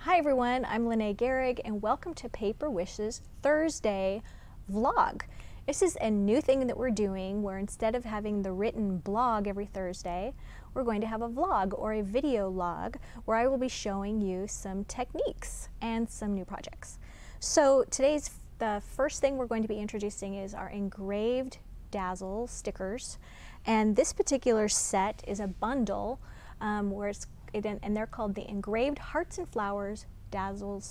Hi everyone, I'm Lene Gehrig and welcome to Paper Wishes Thursday vlog. This is a new thing that we're doing where instead of having the written blog every Thursday, we're going to have a vlog or a video log where I will be showing you some techniques and some new projects. So the first thing we're going to be introducing is our engraved Dazzle stickers, and this particular set is a bundle and they're called the Engraved Hearts and Flowers Dazzle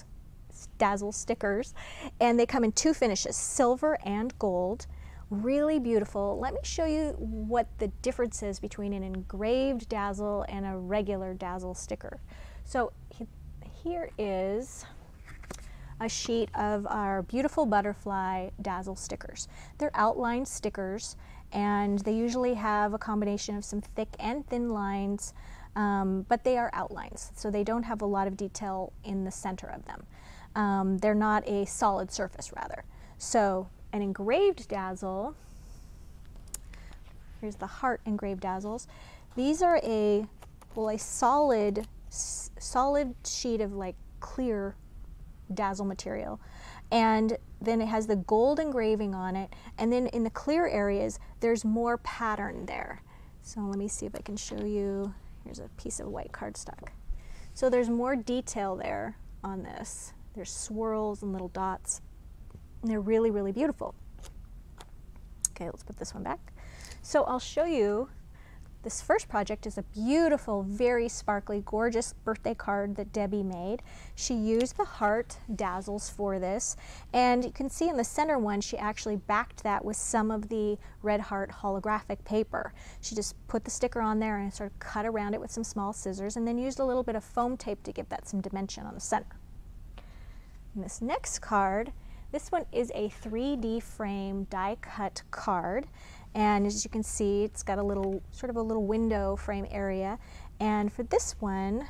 stickers, and they come in two finishes, silver and gold. Really beautiful. Let me show you what the difference is between an engraved Dazzle and a regular Dazzle sticker. So here is a sheet of our beautiful butterfly Dazzle stickers. They're outline stickers, and they usually have a combination of some thick and thin lines, but they are outlines, so they don't have a lot of detail in the center of them. They're not a solid surface, rather. So an engraved Dazzle, here's the heart engraved Dazzles. These are a solid sheet of like clear Dazzle material, and then it has the gold engraving on it, and then in the clear areas there's more pattern there. So let me see if I can show you. Here's a piece of white cardstock. So there's more detail there on this. There's swirls and little dots, and they're really, really beautiful. Okay, let's put this one back. So I'll show you. This first project is a beautiful, very sparkly, gorgeous birthday card that Debbie made. She used the heart Dazzles for this, and you can see in the center one she actually backed that with some of the Red Heart holographic paper. She just put the sticker on there and sort of cut around it with some small scissors, and then used a little bit of foam tape to give that some dimension on the center. And this next card, this one is a 3D frame die cut card, and as you can see it's got a little window frame area, and for this one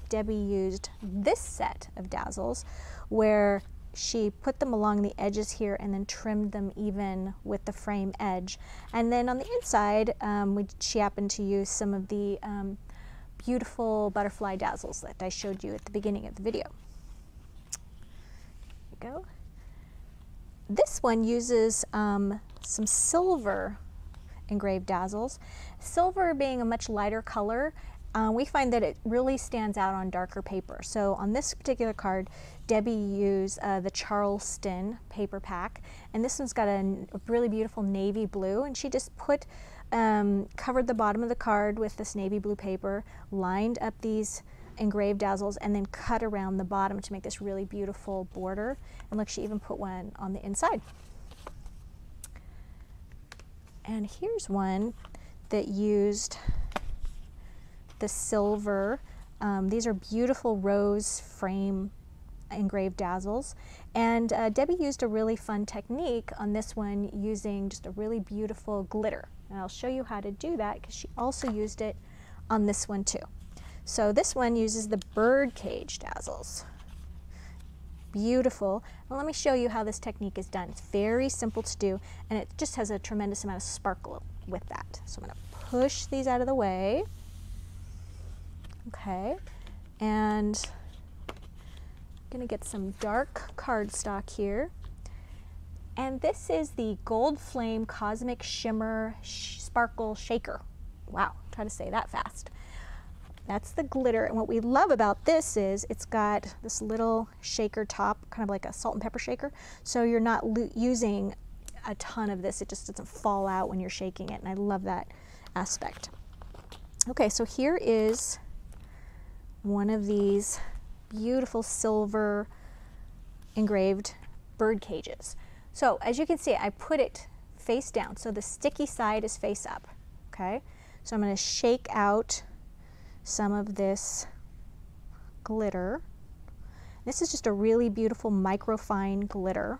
Debbie used this set of Dazzles where she put them along the edges here and then trimmed them even with the frame edge, and then on the inside she happened to use some of the beautiful butterfly Dazzles that I showed you at the beginning of the video. There we go. This one uses some silver engraved Dazzles. Silver being a much lighter color, we find that it really stands out on darker paper. So on this particular card, Debbie used the Charleston paper pack, and this one's got a really beautiful navy blue, and she just covered the bottom of the card with this navy blue paper, lined up these engraved Dazzles, and then cut around the bottom to make this really beautiful border. And look, she even put one on the inside. And here's one that used the silver. These are beautiful rose frame engraved Dazzles, and Debbie used a really fun technique on this one using just a really beautiful glitter, and I'll show you how to do that because she also used it on this one too. So this one uses the bird cage Dazzles. Beautiful. Well, let me show you how this technique is done. It's very simple to do, and it just has a tremendous amount of sparkle with that. So I'm going to push these out of the way. Okay, and I'm going to get some dark cardstock here. And this is the Gold Flame Cosmic Shimmer Sparkle Shaker. Wow, try to say that fast. That's the glitter, and what we love about this is it's got this little shaker top, kind of like a salt and pepper shaker, so you're not using a ton of this. It just doesn't fall out when you're shaking it, and I love that aspect. Okay, so here is one of these beautiful silver engraved bird cages. So as you can see, I put it face down, so the sticky side is face up. Okay, so I'm going to shake out some of this glitter. This is just a really beautiful microfine glitter,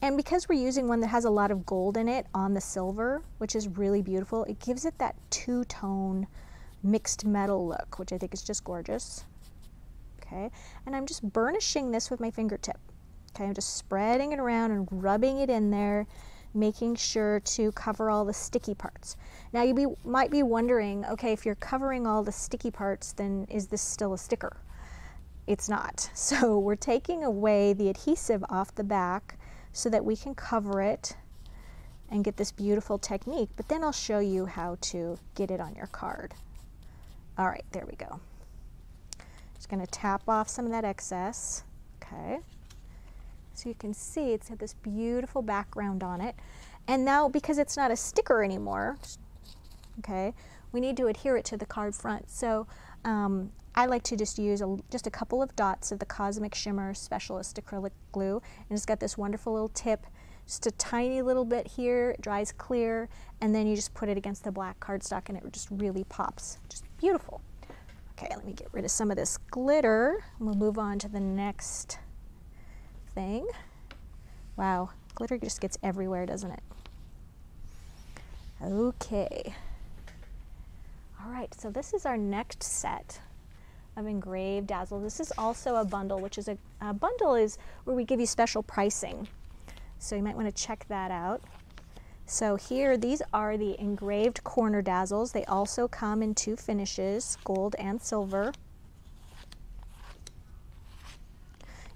and because we're using one that has a lot of gold in it on the silver, which is really beautiful, it gives it that two-tone mixed metal look, which I think is just gorgeous. Okay, and I'm just burnishing this with my fingertip. Okay, I'm just spreading it around and rubbing it in there, making sure to cover all the sticky parts. Now you might be wondering, okay, if you're covering all the sticky parts, then is this still a sticker? it's not. So we're taking away the adhesive off the back so that we can cover it and get this beautiful technique, but then I'll show you how to get it on your card. All right, there we go. Just gonna tap off some of that excess, okay? So you can see it's got this beautiful background on it. And now, because it's not a sticker anymore, okay, we need to adhere it to the card front. So I like to just use just a couple of dots of the Cosmic Shimmer Specialist acrylic glue, and it's got this wonderful little tip, just a tiny little bit here, it dries clear, and then you just put it against the black cardstock and it just really pops. Just beautiful. Okay, let me get rid of some of this glitter and we'll move on to the next thing. Wow, glitter just gets everywhere, doesn't it? Okay. All right, so this is our next set of engraved dazzle. This is also a bundle, which is a bundle is where we give you special pricing. So you might want to check that out. So here, these are the engraved corner dazzles. They also come in 2 finishes, gold and silver.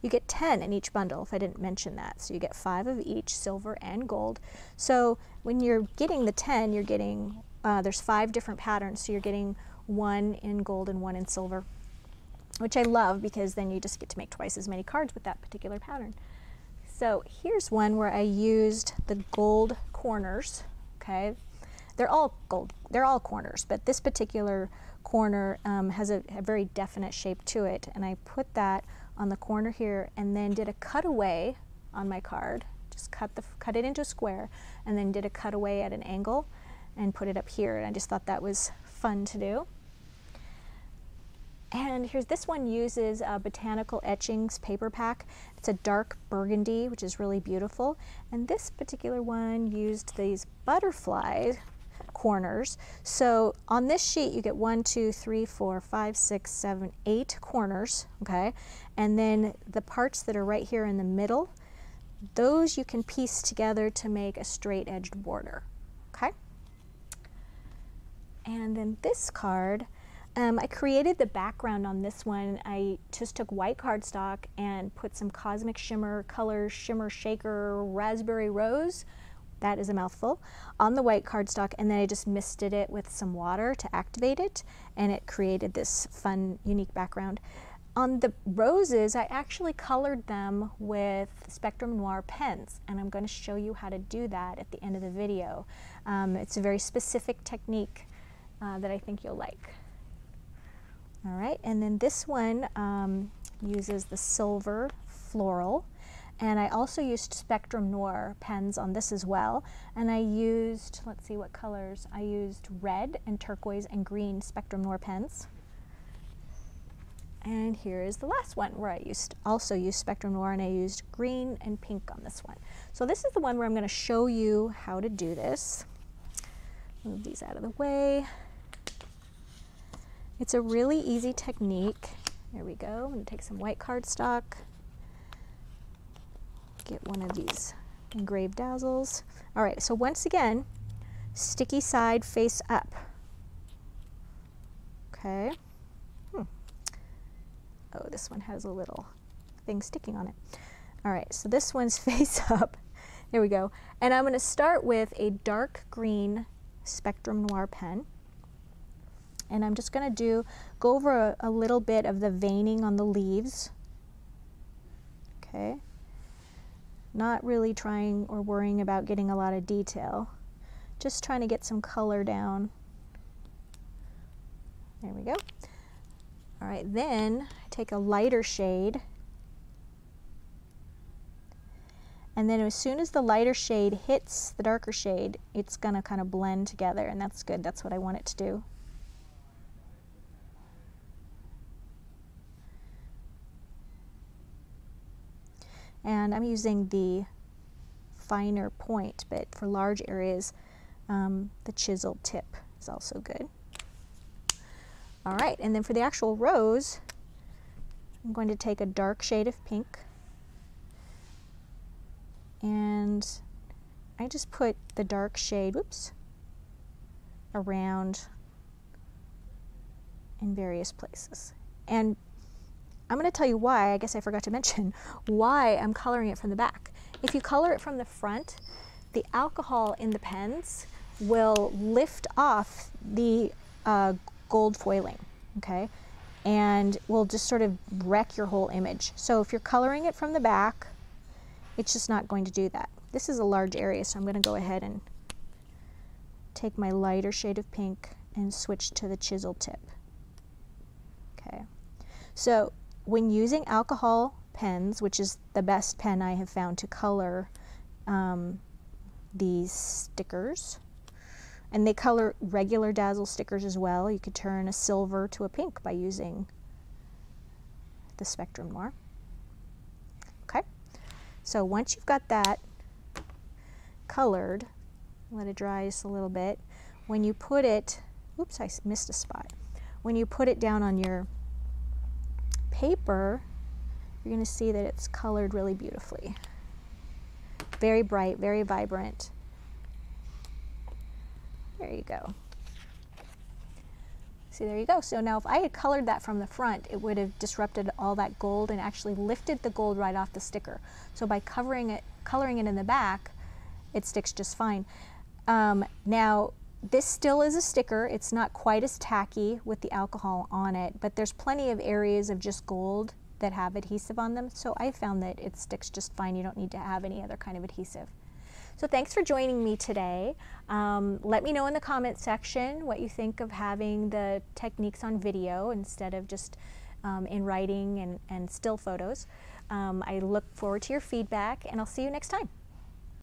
You get 10 in each bundle, if I didn't mention that. So you get 5 of each, silver and gold. So when you're getting the 10, you're getting, there's 5 different patterns. So you're getting 1 in gold and 1 in silver, which I love because then you just get to make twice as many cards with that particular pattern. So here's one where I used the gold corners, okay? They're all gold, they're all corners, but this particular corner has a very definite shape to it, and I put that on the corner here and then did a cutaway on my card, just cut it into a square, and then did a cutaway at an angle and put it up here, and I just thought that was fun to do. And here's this one uses Botanical Etchings paper pack. It's a dark burgundy, which is really beautiful. And this particular one used these butterfly corners. So on this sheet, you get 1, 2, 3, 4, 5, 6, 7, 8 corners, okay? And then the parts that are right here in the middle, those you can piece together to make a straight edged border, okay? And then this card, I created the background on this one. I just took white cardstock and put some Cosmic Shimmer Color Shimmer Shaker Raspberry Rose, that is a mouthful, on the white cardstock, and then I just misted it with some water to activate it, and it created this fun, unique background. On the roses, I actually colored them with Spectrum Noir pens, and I'm going to show you how to do that at the end of the video. It's a very specific technique that I think you'll like. All right, and then this one uses the silver floral, and I also used Spectrum Noir pens on this as well, and I used, let's see what colors, I used red and turquoise and green Spectrum Noir pens. And here is the last one where I also used Spectrum Noir, and I used green and pink on this one. So this is the one where I'm going to show you how to do this. Move these out of the way. It's a really easy technique. There we go. I'm going to take some white cardstock, get one of these engraved dazzles. All right, so once again, sticky side face up. Okay. Oh, this one has a little thing sticking on it. All right, so this one's face up. There we go. And I'm going to start with a dark green Spectrum Noir pen. And I'm just going to go over a little bit of the veining on the leaves. Okay. Not really trying or worrying about getting a lot of detail. Just trying to get some color down. There we go. All right, then I take a lighter shade. And then as soon as the lighter shade hits the darker shade, it's going to kind of blend together, and that's good. That's what I want it to do. And I'm using the finer point, but for large areas, the chiseled tip is also good. All right, and then for the actual rose, I'm going to take a dark shade of pink, and I just put the dark shade, around in various places. And I'm going to tell you why, I guess I forgot to mention, why I'm coloring it from the back. If you color it from the front, the alcohol in the pens will lift off the gold foiling, okay? And will just sort of wreck your whole image. So if you're coloring it from the back, it's just not going to do that. This is a large area, so I'm going to go ahead and take my lighter shade of pink and switch to the chisel tip. Okay, so when using alcohol pens, which is the best pen I have found to color these stickers, and they color regular Dazzle stickers as well. You could turn a silver to a pink by using the Spectrum Noir. Okay, so once you've got that colored, let it dry just a little bit. When you put it, oops, I missed a spot. When you put it down on your paper, you're going to see that it's colored really beautifully. Very bright, very vibrant. There you go. See, there you go. So now if I had colored that from the front, it would have disrupted all that gold and actually lifted the gold right off the sticker. So by coloring it in the back, it sticks just fine. Now, this still is a sticker. It's not quite as tacky with the alcohol on it, but there's plenty of areas of just gold that have adhesive on them. So I found that it sticks just fine. You don't need to have any other kind of adhesive. So thanks for joining me today. Let me know in the comment section what you think of having the techniques on video instead of just in writing and still photos. I look forward to your feedback, and I'll see you next time.